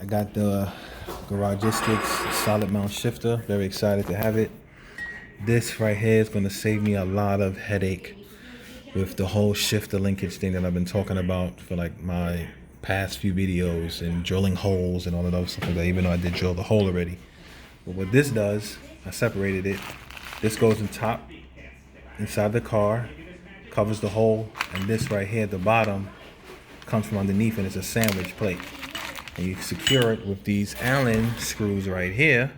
I got the garagistic solid mount shifter. Very excited to have it. This right here is going to save me a lot of headache with the whole shifter linkage thing that I've been talking about for like my past few videos and drilling holes and all of those stuff like that, even though I did drill the hole already. But what this does, I separated it. This goes in top inside the car, covers the hole, and this right here at the bottom comes from underneath and it's a sandwich plate. And you secure it with these Allen screws right here.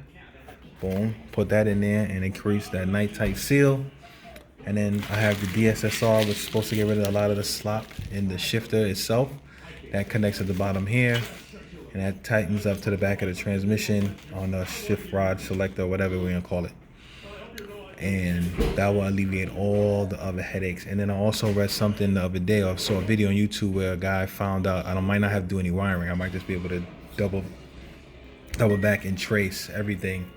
Boom, put that in there and it creates that night tight seal. And then I have the DSSR, which is supposed to get rid of a lot of the slop in the shifter itself. That connects at the bottom here, and that tightens up to the back of the transmission on the shift rod selector, whatever we're gonna call it. And that will alleviate all the other headaches. And then I also read something the other day, or saw a video on YouTube where a guy found out I might not have to do any wiring. I might just be able to double back and trace everything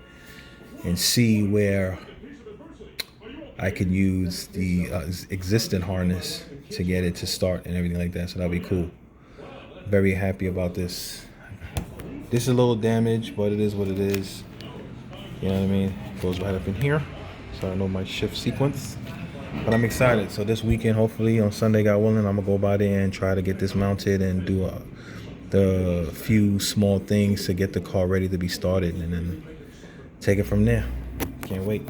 and see where I could use the existing harness to get it to start and everything like that. So that'll be cool. Very happy about this. This is a little damaged, but it is what it is. You know what I mean? Goes right up in here. So I know my shift sequence. But I'm excited. So this weekend, hopefully on Sunday, God willing, I'm gonna go by there and try to get this mounted and do the few small things to get the car ready to be started, and then take it from there. Can't wait.